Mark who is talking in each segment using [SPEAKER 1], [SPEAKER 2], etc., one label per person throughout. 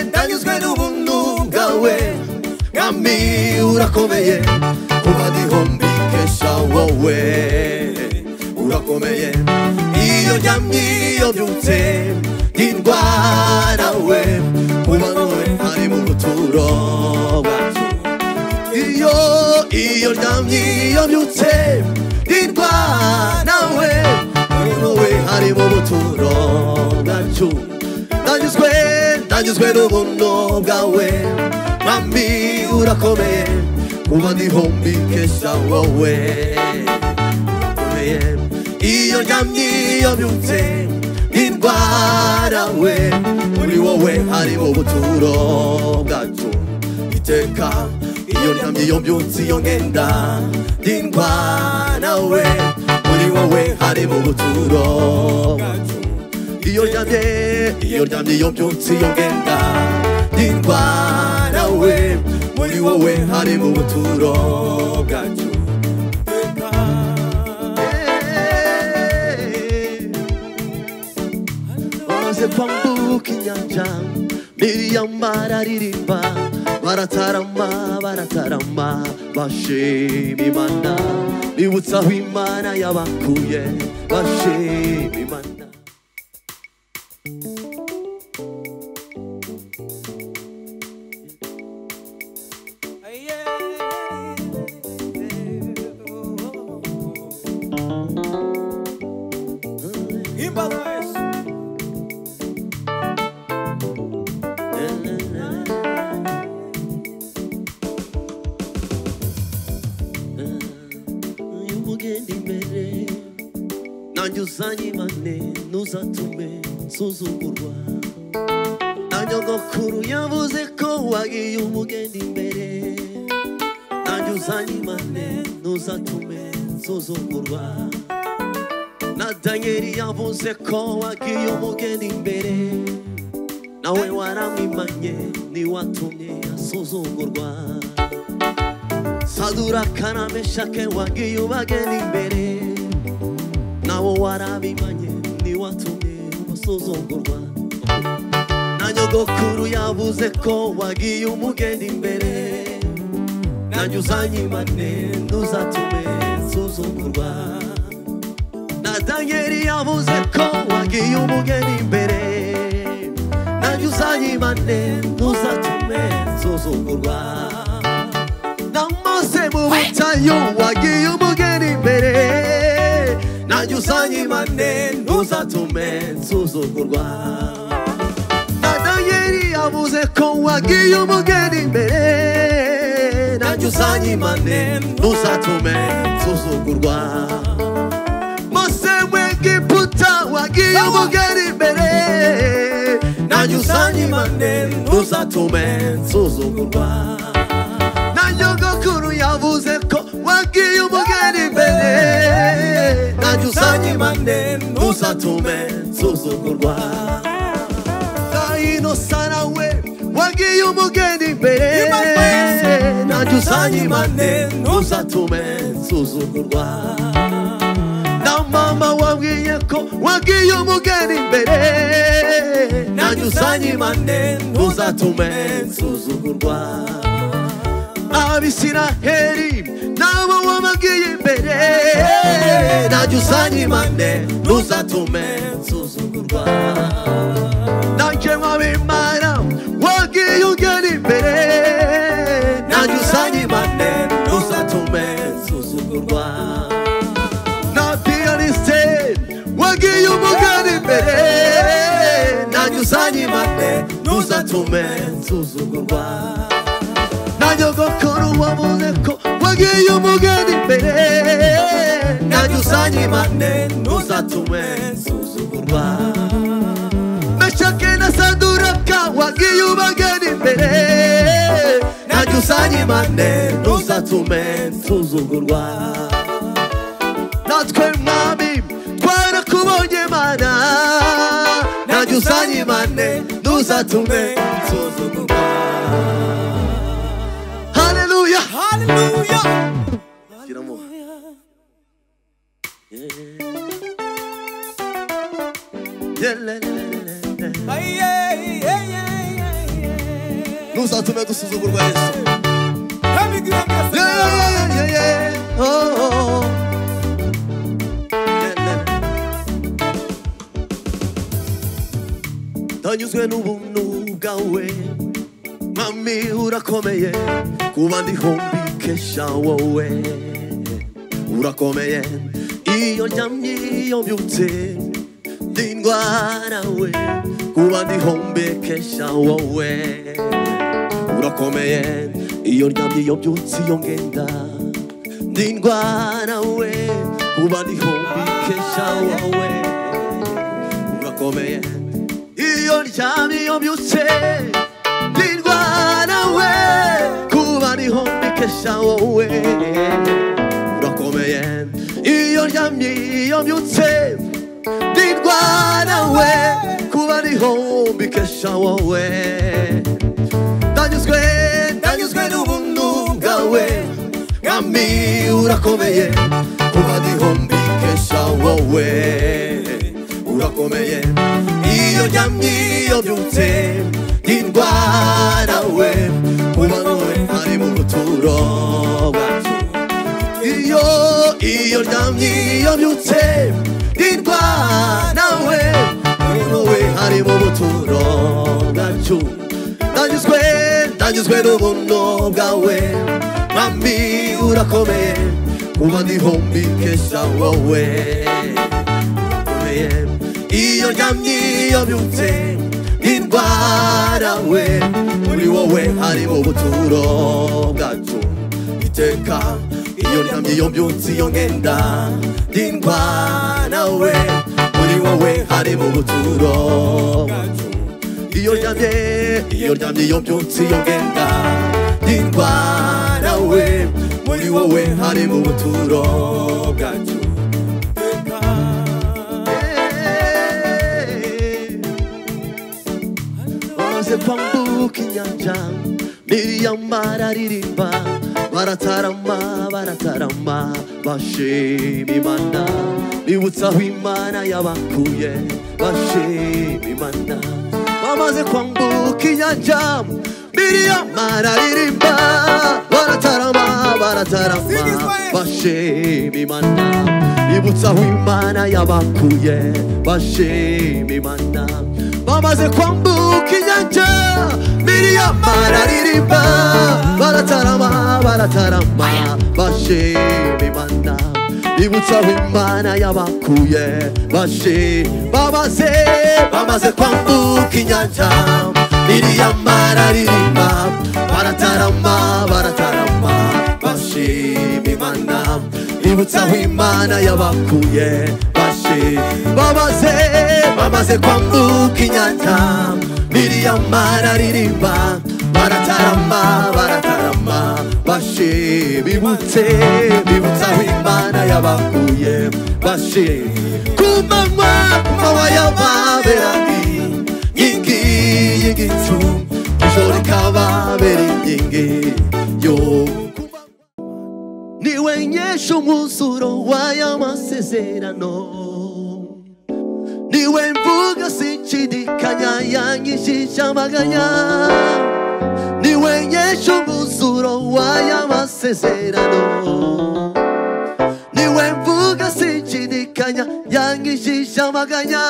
[SPEAKER 1] ndanyuzwe n'ubuntu bwawe mwami urakomeye kuba ndiho mbikesha wowe urakomeye iyo ndyamye iyo mbyutse ndindwara we kuba wowe ari mu buturo bwacu iyo ndyamye iyo mbyutse ndindwara we kuba wowe ari mu buturo bwacu ndanyuzwe n'ubuntu bwawe mwami urakomeye kuba ndiho mbikesha wowe urakomeye iyo ndyamye iyo mbyutse ndindwara we muri wowe hari mu buturo bwacu iteka iyo ndyamye iyo mbyutse iyo ngenda ndindwara we muri wowe hari mu buturo bwacu iyo ndyamye iyo mbyutse iyo ngenda ndindwara we muri wowe hari mu buturo bwacu maze kwambuka inyanja Miriam araririmba baratarama bashima Imana bibutsa aho Imana yabakuye bashima Imana Uzanyimane ntuzatume nsuzugurwa na nyogokuru yavuze ko wagiye umugenda imbere nanjye uzanyimane ntuzatume nsuzugurwa na Danieli yavuze ko wagiye umugenda imbere nawe waramwimanye ntiwatumye asuzugurwa Saduraka na Meshake wagiye ubagenda imbere nawo warabimanye ntiwatumye basuzugurwa na nyogokuru yavuze ko wagiye umugenda imbere nanjye uzanyimane ntuzatume nsuzugurwa na Danieli yavuze ko wagiye umugenda imbere nanjye uzanyimane ntuzatume nsuzugurwa na Mose mu butayu wagiye umugenda imbere nanjye uzanyimane ntuzatume nsuzugurwa na Danieli yavuze ko wagiye umugenda imbere nanjye uzanyimane ntuzatume nsuzugurwa Mose w'Egiputa wagiye umugenda imbere nanjye uzanyimane ntuzatume nsuzugurwa na nyogokuru yavuze ko wagiye umugenda imbere nanjye uzanyimane ntuzatume nsuzugurwa Inosa nawe wagiye umugenda imbere nanjye uzanyimane ntuzatume nsuzugurwa na mama wabwiye ko wagiye umugenda imbere nanjye uzanyimane ntuzatume nsuzugurwa Abisiraheli nabo wabagiye imbere nanjye uzanyimane ntuzatume nsuzugurwa nanjye wabimana wagiye ugenda imbere nanjye uzanyimane ntuzatume nsuzugurwa na piyaniste wagiye umugenda imbere nanjye uzanyimane ntuzatume nsuzugurwa na nyogokuru wavuze ko wagiye umugenda imbere nanjye uzanyimane ntuzatume nsuzugurwa Meshake na Saduraka wagiye ubagenda imbere nanjye uzanyimane ntuzatume nsuzugurwa natwe mwami twarakubonye Mana nanjye uzanyimane ntuzatume nsuzugurwa Hallelujah Hallelujah Giramo ntuzatume dusuzugurwa Yesu. Ndanyuzwe n'ubuntu bwawe Mwami urakomeye kuba ndiho mbikesha wowe urakomeye iyo ndyamye iyo mbyutse ndindwara we kuba ndiho mbikesha wowe urakomeye iyo ndyamye iyo mbyutse iyo ngenda ndindwara we kuba ndiho mbikesha wowe urakomeye iyo ndyamye iyo mbyutse ndindwara we kuba ndiho mbikesha wowe urakomeye iyo ndyamye iyo mbyutse ndindwara we kuba ndiho mbikesha wowe ndanyuzwe n'ubuntu bwawe Mwami urakomeye kuba ndiho mbikesha wowe urakomeye iyo ndyamye iyo mbyutse ndindwara we kuba wowe ari mu buturo bwacu iyo ndyamye iyo mbyutse ndindwara we kuba wowe ari mu buturo bwacu ndanyuzwe n'ubuntu bwawe Mwami urakomeye kuba ndiho mbikesha wowe urakomeye iyo ndyamye iyo mbyutse ndindwara we muri wowe hari mu buturo bwacu iteka iyo ndyamye iyo mbyutse iyo ngenda ndindwara we muri wowe hari mu buturo bwacu iyo ndyamye iyo mbyutse iyo ngenda ndindwara we muri wowe hari mu buturo bwacu bamaze kwambuka inyanja Miriam araririmba baratarama bashima Imana bibutsa aho Imana yabakuye bashima Imana bamaze kwambuka inyanja Miriam araririmba baratarama bashima Imana bibutsa aho Imana yabakuye bashima Imana bamaze kwambuka inyanja Miriam araririmba baratarama bashima Imana bibutsa aho Imana yabakuye bamaze kwambuka inyanja Miriam araririmba baratarama bashima Imana bibutsa aho Imana yabakuye bamaze kwambuka inyanja Miriam araririmba baratarama bibutsa aho Imana yabakuye kumanywa y'ababerani inkingi y'igicu ijoro rikababera inkingi yo niwe nyesha umwuzuro w'aya masezerano niwe mvuga sinshidikanya yanyishisha amaganya niwe nyesha umwuzuro w'aya masezerano niwe mvuga sinshidikanya yanyishisha amaganya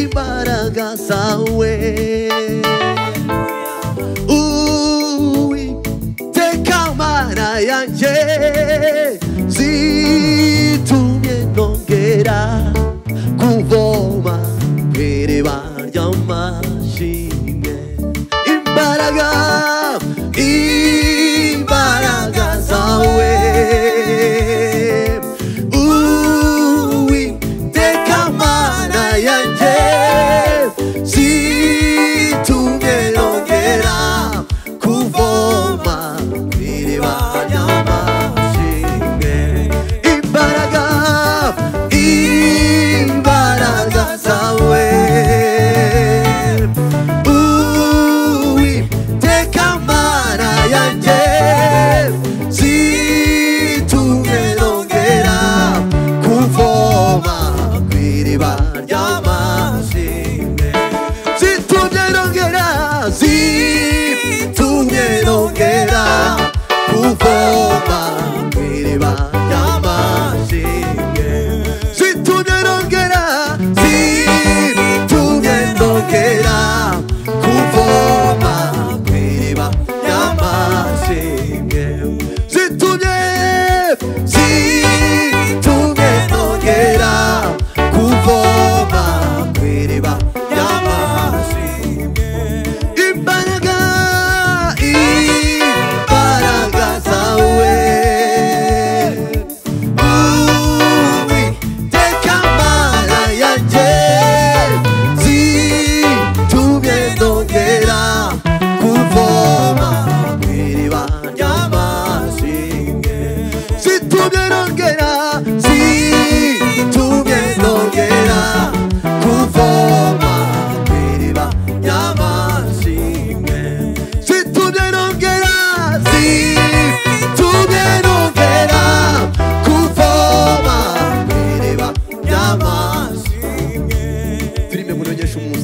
[SPEAKER 1] imbaraga zawe Uwiteka Mana yanjye zitumye nongera kuvoma kw'iriba ry'amashimwe imbaraga zawe Uwiteka Mana yanjye zitumye nongera kuvoma kw'iriba ry'amashimwe imbaraga zawe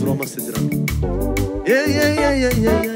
[SPEAKER 1] umwanzuro w'amasezerano. Yeah, yeah, yeah, yeah, yeah, yeah.